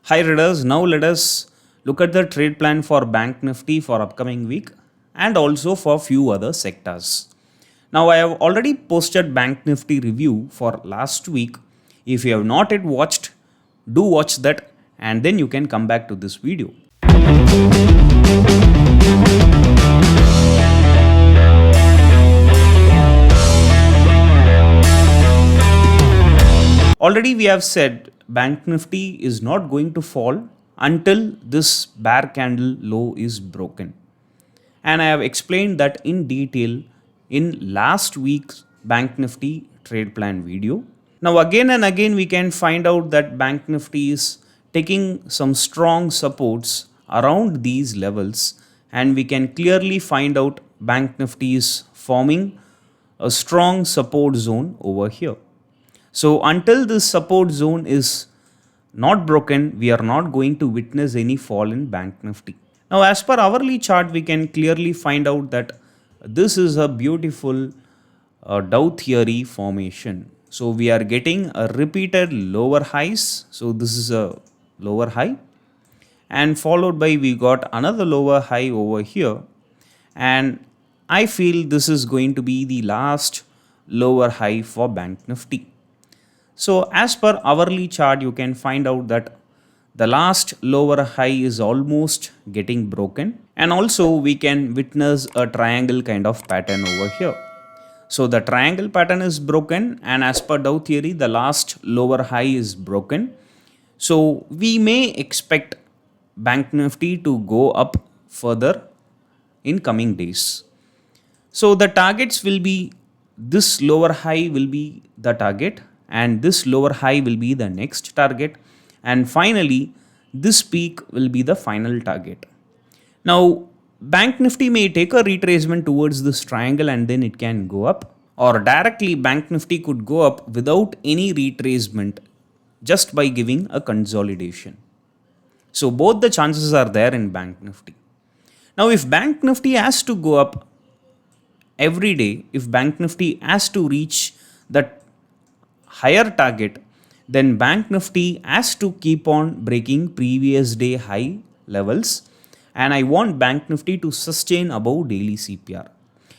Hi readers, now let us look at the trade plan for Bank Nifty for upcoming week and also for few other sectors. Now I have already posted Bank Nifty review for last week. If you have not yet watched, do watch that and then you can come back to this video. Already we have said Bank Nifty is not going to fall until this bear candle low is broken. And I have explained that in detail in last week's Bank Nifty trade plan video. Now again and again we can find out that Bank Nifty is taking some strong supports around these levels, and we can clearly find out Bank Nifty is forming a strong support zone over here. So until this support zone is not broken, we are not going to witness any fall in Bank Nifty. Now as per hourly chart, we can clearly find out that this is a beautiful Dow theory formation. So we are getting a repeated lower highs. So this is a lower high, and followed by we got another lower high over here, and I feel this is going to be the last lower high for Bank Nifty. So as per hourly chart, you can find out that the last lower high is almost getting broken, and also we can witness a triangle kind of pattern over here. So the triangle pattern is broken, and as per Dow theory, the last lower high is broken. So we may expect Bank Nifty to go up further in coming days. So the targets will be, this lower high will be the target, and this lower high will be the next target, and finally this peak will be the final target. Now Bank Nifty may take a retracement towards this triangle and then it can go up, or directly Bank Nifty could go up without any retracement just by giving a consolidation. So both the chances are there in Bank Nifty. Now if Bank Nifty has to go up every day, if Bank Nifty has to reach that higher target, then Bank Nifty has to keep on breaking previous day high levels, and I want Bank Nifty to sustain above daily CPR.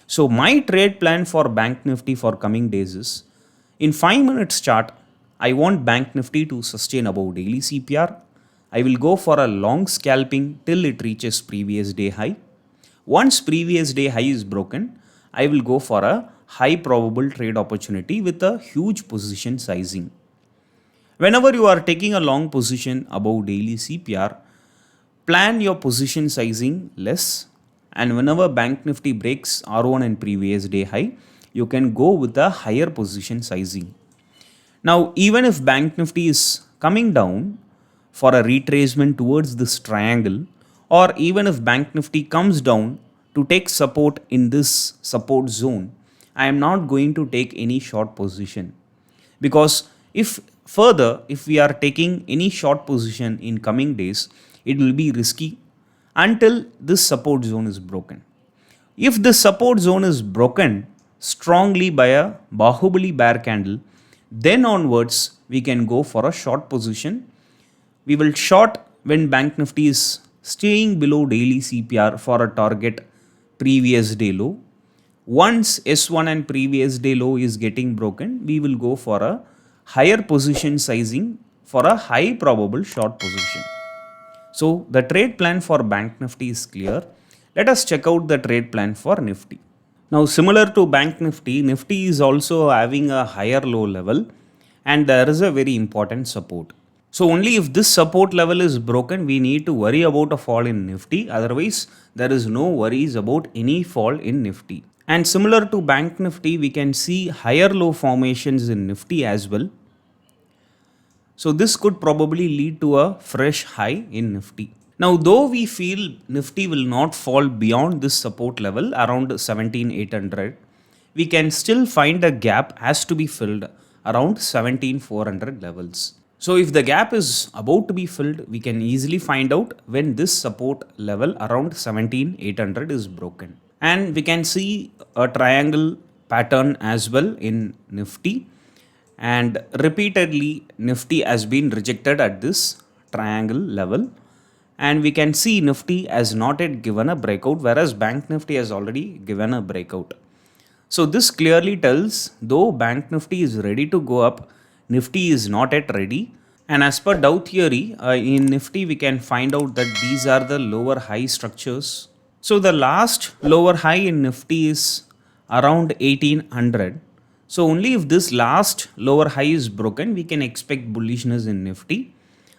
So my trade plan for Bank Nifty for coming days is, in 5 minutes chart, I want Bank Nifty to sustain above daily CPR. I will go for a long scalping till it reaches previous day high. Once previous day high is broken, I will go for a high probable trade opportunity with a huge position sizing. Whenever you are taking a long position above daily CPR, plan your position sizing less, and whenever Bank Nifty breaks R1 and previous day high, you can go with a higher position sizing. Now even if Bank Nifty is coming down for a retracement towards this triangle, or even if Bank Nifty comes down to take support in this support zone, I am not going to take any short position, because if we are taking any short position in coming days, it will be risky until this support zone is broken. If this support zone is broken strongly by a Bahubali bear candle, then onwards we can go for a short position. We will short when Bank Nifty is staying below daily CPR for a target previous day low. Once S1 and previous day low is getting broken, we will go for a higher position sizing for a high probable short position. So the trade plan for Bank Nifty is clear. Let us check out the trade plan for Nifty. Now similar to Bank Nifty, Nifty is also having a higher low level, and there is a very important support. So only if this support level is broken, we need to worry about a fall in Nifty. Otherwise, there is no worries about any fall in Nifty. And similar to Bank Nifty, we can see higher low formations in Nifty as well. So this could probably lead to a fresh high in Nifty. Now though we feel Nifty will not fall beyond this support level around 17,800, we can still find a gap has to be filled around 17,400 levels. So if the gap is about to be filled, we can easily find out when this support level around 17,800 is broken. And we can see a triangle pattern as well in Nifty, and repeatedly Nifty has been rejected at this triangle level, and we can see Nifty has not yet given a breakout, whereas Bank Nifty has already given a breakout. So this clearly tells, though Bank Nifty is ready to go up, Nifty is not yet ready. And as per Dow theory, in Nifty we can find out that these are the lower high structures. So the last lower high in Nifty is around 1800. So only if this last lower high is broken, we can expect bullishness in Nifty.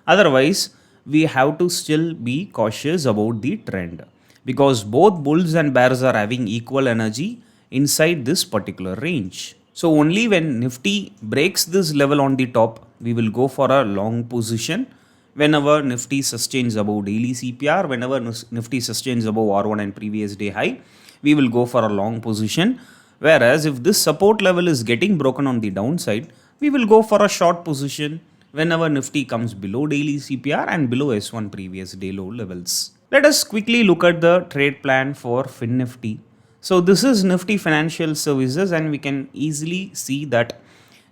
Otherwise, we have to still be cautious about the trend, because both bulls and bears are having equal energy inside this particular range. So only when Nifty breaks this level on the top, we will go for a long position. Whenever Nifty sustains above daily CPR, whenever Nifty sustains above R1 and previous day high, we will go for a long position. Whereas if this support level is getting broken on the downside, we will go for a short position whenever Nifty comes below daily CPR and below S1 previous day low levels. Let us quickly look at the trade plan for Finnifty. So this is Nifty Financial Services, and we can easily see that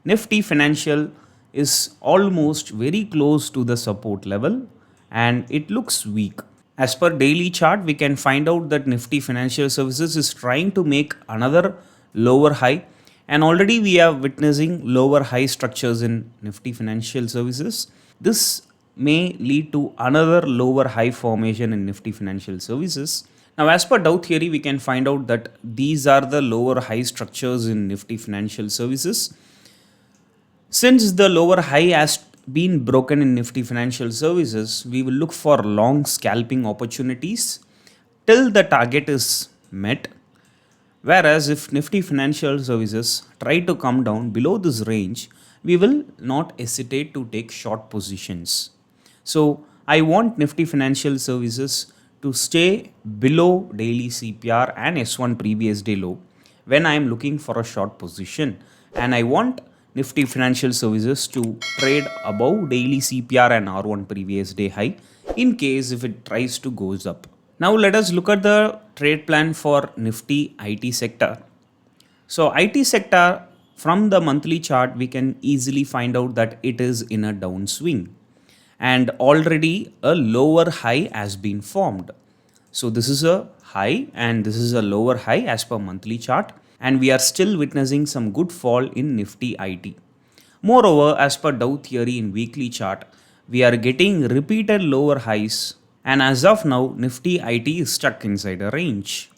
Nifty Financial is almost very close to the support level and it looks weak. As per daily chart, we can find out that Nifty Financial Services is trying to make another lower high, and already we are witnessing lower high structures in Nifty Financial Services. This may lead to another lower high formation in Nifty Financial Services. Now, as per Dow theory, we can find out that these are the lower high structures in Nifty Financial Services. Since the lower high has been broken in Nifty Financial Services, we will look for long scalping opportunities till the target is met. Whereas if Nifty Financial Services try to come down below this range, we will not hesitate to take short positions. So I want Nifty Financial Services to stay below daily CPR and S1 previous day low when I am looking for a short position, and I want Nifty Financial Services to trade above daily CPR and R1 previous day high in case if it tries to goes up. Now let us look at the trade plan for Nifty IT sector. So IT sector, from the monthly chart, we can easily find out that it is in a downswing, and already a lower high has been formed. So this is a high and this is a lower high as per monthly chart, and we are still witnessing some good fall in Nifty IT. Moreover, as per Dow theory in weekly chart, we are getting repeated lower highs, and as of now Nifty IT is stuck inside a range.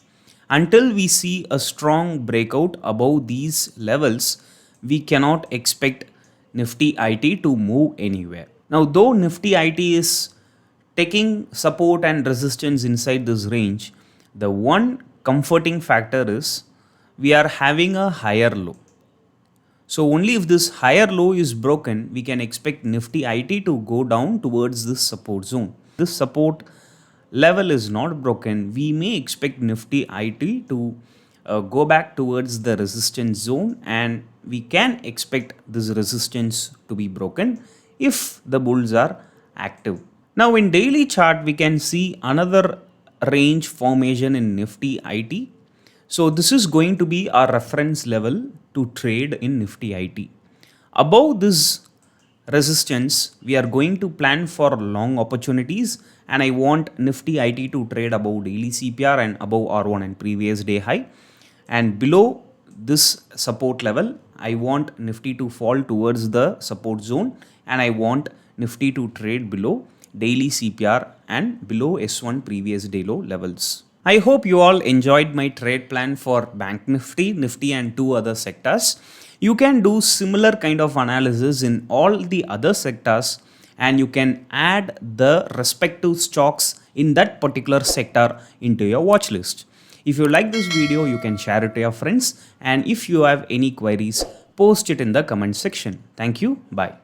Until we see a strong breakout above these levels, we cannot expect Nifty IT to move anywhere. Now, though Nifty IT is taking support and resistance inside this range, the one comforting factor is we are having a higher low. So only if this higher low is broken, we can expect Nifty IT to go down towards this support zone. This support level is not broken, we may expect Nifty IT to go back towards the resistance zone, and we can expect this resistance to be broken if the bulls are active. Now in daily chart, we can see another range formation in Nifty IT. So this is going to be our reference level to trade in Nifty IT. Above this resistance, we are going to plan for long opportunities, and I want Nifty IT to trade above daily CPR and above R1 and previous day high. And below this support level, I want Nifty to fall towards the support zone, and I want Nifty to trade below daily CPR and below S1 previous day low levels. I hope you all enjoyed my trade plan for Bank Nifty, Nifty and two other sectors. You can do similar kind of analysis in all the other sectors, and you can add the respective stocks in that particular sector into your watch list. If you like this video, you can share it to your friends, and if you have any queries, post it in the comment section. Thank you. Bye.